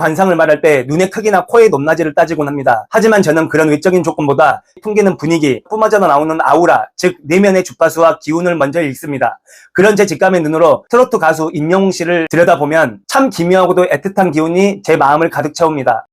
관상을 말할 때 눈의 크기나 코의 높낮이를 따지곤 합니다. 하지만 저는 그런 외적인 조건보다 풍기는 분위기, 뿜어져 나오는 아우라, 즉 내면의 주파수와 기운을 먼저 읽습니다. 그런 제 직감의 눈으로 트로트 가수 임영웅 씨를 들여다보면 참 기묘하고도 애틋한 기운이 제 마음을 가득 채웁니다.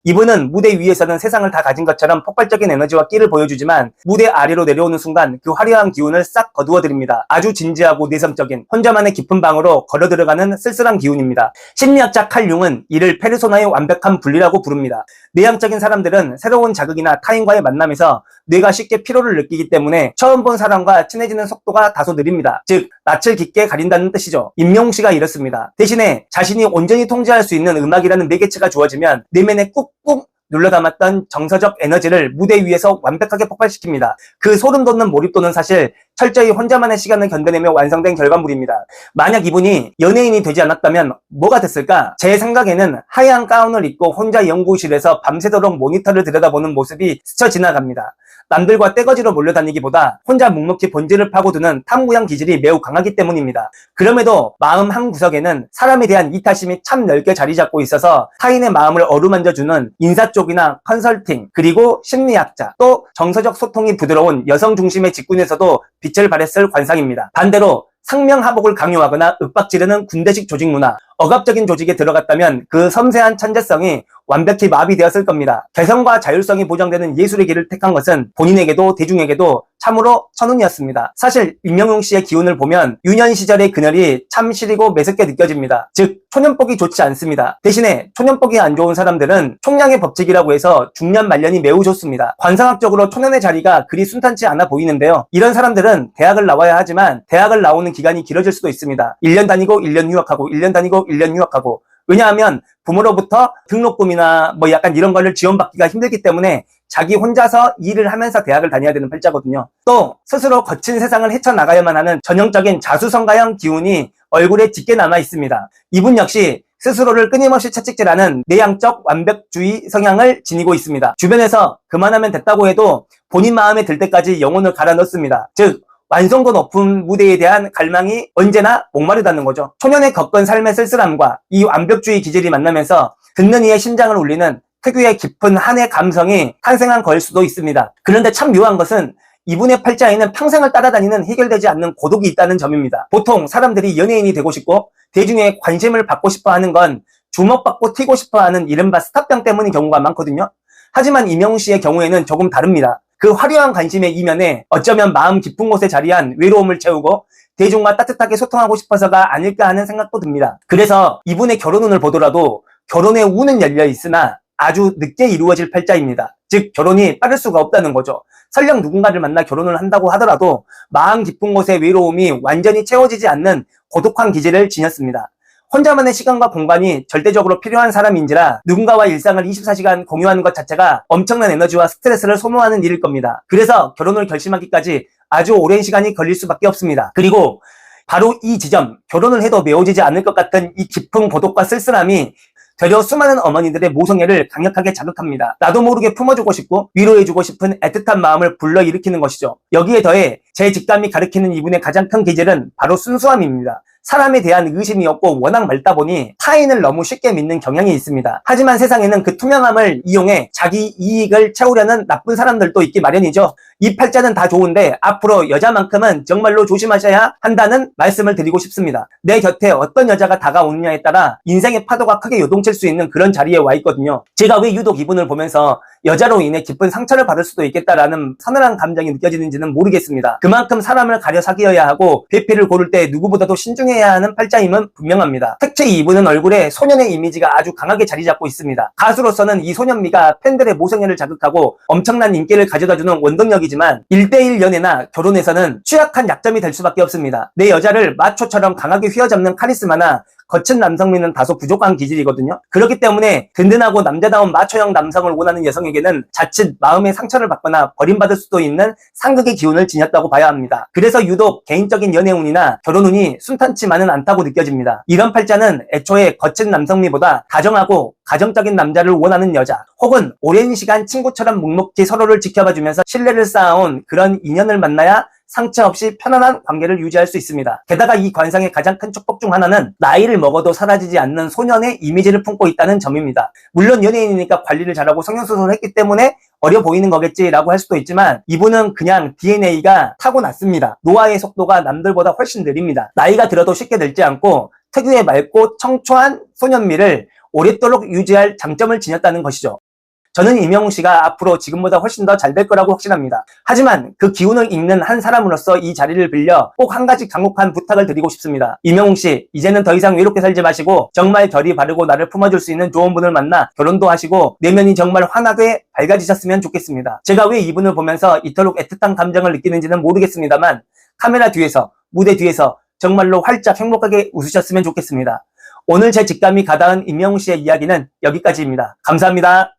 이분은 무대 위에서는 세상을 다 가진 것처럼 폭발적인 에너지와 끼를 보여주지만 무대 아래로 내려오는 순간 그 화려한 기운을 싹 거두어드립니다. 아주 진지하고 내성적인 혼자만의 깊은 방으로 걸어 들어가는 쓸쓸한 기운입니다. 심리학자 칼 융은 이를 페르소나의 완벽한 분리라고 부릅니다. 내향적인 사람들은 새로운 자극이나 타인과의 만남에서 뇌가 쉽게 피로를 느끼기 때문에 처음 본 사람과 친해지는 속도가 다소 느립니다. 즉 낯을 깊게 가린다는 뜻이죠. 임영웅 씨가 이렇습니다. 대신에 자신이 온전히 통제할 수 있는 음악이라는 매개체가 주어지면 내면에 꾹꾹 눌러 담았던 정서적 에너지를 무대 위에서 완벽하게 폭발시킵니다. 그 소름 돋는 몰입도는 사실 철저히 혼자만의 시간을 견뎌내며 완성된 결과물입니다. 만약 이분이 연예인이 되지 않았다면 뭐가 됐을까? 제 생각에는 하얀 가운을 입고 혼자 연구실에서 밤새도록 모니터를 들여다보는 모습이 스쳐 지나갑니다. 남들과 떼거지로 몰려다니기보다 혼자 묵묵히 본질을 파고드는 탐구형 기질이 매우 강하기 때문입니다. 그럼에도 마음 한 구석에는 사람에 대한 이타심이 참 넓게 자리 잡고 있어서 타인의 마음을 어루만져주는 인사 쪽이나 컨설팅, 그리고 심리학자, 또 정서적 소통이 부드러운 여성 중심의 직군에서도 빛을 발했을 관상입니다. 반대로 상명하복을 강요하거나 윽박지르는 군대식 조직 문화, 억압적인 조직에 들어갔다면 그 섬세한 천재성이 완벽히 마비되었을 겁니다. 개성과 자율성이 보장되는 예술의 길을 택한 것은 본인에게도 대중에게도 참으로 천운이었습니다. 사실 임영웅 씨의 기운을 보면 유년 시절의 그늘이 참 시리고 매섭게 느껴집니다. 즉 초년복이 좋지 않습니다. 대신에 초년복이 안 좋은 사람들은 총량의 법칙이라고 해서 중년 말년이 매우 좋습니다. 관상학적으로 초년의 자리가 그리 순탄치 않아 보이는데요. 이런 사람들은 대학을 나와야 하지만 대학을 나오는 기간이 길어질 수도 있습니다. 1년 다니고 1년 휴학하고 1년 다니고 1년 휴학하고. 왜냐하면 부모로부터 등록금이나 뭐 약간 이런 거를 지원받기가 힘들기 때문에 자기 혼자서 일을 하면서 대학을 다녀야 되는 팔자거든요. 또 스스로 거친 세상을 헤쳐나가야만 하는 전형적인 자수성가형 기운이 얼굴에 짙게 남아 있습니다. 이분 역시 스스로를 끊임없이 채찍질하는 내향적 완벽주의 성향을 지니고 있습니다. 주변에서 그만하면 됐다고 해도 본인 마음에 들 때까지 영혼을 갈아 넣습니다. 즉 완성도 높은 무대에 대한 갈망이 언제나 목마르다는 거죠. 초년에 겪은 삶의 쓸쓸함과 이 완벽주의 기질이 만나면서 듣는 이의 심장을 울리는 특유의 깊은 한의 감성이 탄생한 걸 수도 있습니다. 그런데 참 묘한 것은 이분의 팔자에는 평생을 따라다니는 해결되지 않는 고독이 있다는 점입니다. 보통 사람들이 연예인이 되고 싶고 대중의 관심을 받고 싶어 하는 건 주목받고 튀고 싶어 하는 이른바 스타병 때문인 경우가 많거든요. 하지만 임영웅 씨의 경우에는 조금 다릅니다. 그 화려한 관심의 이면에 어쩌면 마음 깊은 곳에 자리한 외로움을 채우고 대중과 따뜻하게 소통하고 싶어서가 아닐까 하는 생각도 듭니다. 그래서 이분의 결혼운을 보더라도 결혼의 운은 열려 있으나 아주 늦게 이루어질 팔자입니다. 즉 결혼이 빠를 수가 없다는 거죠. 설령 누군가를 만나 결혼을 한다고 하더라도 마음 깊은 곳의 외로움이 완전히 채워지지 않는 고독한 기질을 지녔습니다. 혼자만의 시간과 공간이 절대적으로 필요한 사람인지라 누군가와 일상을 24시간 공유하는 것 자체가 엄청난 에너지와 스트레스를 소모하는 일일 겁니다. 그래서 결혼을 결심하기까지 아주 오랜 시간이 걸릴 수밖에 없습니다. 그리고 바로 이 지점, 결혼을 해도 메워지지 않을 것 같은 이 깊은 고독과 쓸쓸함이 되려 수많은 어머니들의 모성애를 강력하게 자극합니다. 나도 모르게 품어주고 싶고 위로해주고 싶은 애틋한 마음을 불러일으키는 것이죠. 여기에 더해 제 직감이 가리키는 이분의 가장 큰 기질은 바로 순수함입니다. 사람에 대한 의심이 없고 워낙 맑다 보니 타인을 너무 쉽게 믿는 경향이 있습니다. 하지만 세상에는 그 투명함을 이용해 자기 이익을 채우려는 나쁜 사람들도 있기 마련이죠. 이 팔자는 다 좋은데 앞으로 여자만큼은 정말로 조심하셔야 한다는 말씀을 드리고 싶습니다. 내 곁에 어떤 여자가 다가오느냐에 따라 인생의 파도가 크게 요동칠 수 있는 그런 자리에 와 있거든요. 제가 왜 유독 이분을 보면서 여자로 인해 깊은 상처를 받을 수도 있겠다라는 서늘한 감정이 느껴지는지는 모르겠습니다. 그만큼 사람을 가려 사귀어야 하고 배필을 고를 때 누구보다도 신중해야 하는 팔자임은 분명합니다. 특히 이분은 얼굴에 소년의 이미지가 아주 강하게 자리 잡고 있습니다. 가수로서는 이 소년미가 팬들의 모성애를 자극하고 엄청난 인기를 가져다주는 원동력이지만 1대1 연애나 결혼에서는 취약한 약점이 될 수밖에 없습니다. 내 여자를 마초처럼 강하게 휘어잡는 카리스마나 거친 남성미는 다소 부족한 기질이거든요. 그렇기 때문에 든든하고 남자다운 마초형 남성을 원하는 여성에게는 자칫 마음의 상처를 받거나 버림받을 수도 있는 상극의 기운을 지녔다고 봐야 합니다. 그래서 유독 개인적인 연애운이나 결혼운이 순탄치만은 않다고 느껴집니다. 이런 팔자는 애초에 거친 남성미보다 다정하고 가정적인 남자를 원하는 여자, 혹은 오랜 시간 친구처럼 묵묵히 서로를 지켜봐주면서 신뢰를 쌓아온 그런 인연을 만나야 상처 없이 편안한 관계를 유지할 수 있습니다. 게다가 이 관상의 가장 큰 축복 중 하나는 나이를 먹어도 사라지지 않는 소년의 이미지를 품고 있다는 점입니다. 물론 연예인이니까 관리를 잘하고 성형수술을 했기 때문에 어려 보이는 거겠지라고 할 수도 있지만 이분은 그냥 DNA가 타고났습니다. 노화의 속도가 남들보다 훨씬 느립니다. 나이가 들어도 쉽게 늙지 않고 특유의 맑고 청초한 소년미를 오랫도록 유지할 장점을 지녔다는 것이죠. 저는 임영웅 씨가 앞으로 지금보다 훨씬 더 잘 될 거라고 확신합니다. 하지만 그 기운을 읽는 한 사람으로서 이 자리를 빌려 꼭 한 가지 간곡한 부탁을 드리고 싶습니다. 임영웅 씨, 이제는 더 이상 외롭게 살지 마시고 정말 결이 바르고 나를 품어줄 수 있는 좋은 분을 만나 결혼도 하시고 내면이 정말 환하게 밝아지셨으면 좋겠습니다. 제가 왜 이분을 보면서 이토록 애틋한 감정을 느끼는지는 모르겠습니다만 카메라 뒤에서, 무대 뒤에서 정말로 활짝 행복하게 웃으셨으면 좋겠습니다. 오늘 제 직감이 가닿은 임영웅 씨의 이야기는 여기까지입니다. 감사합니다.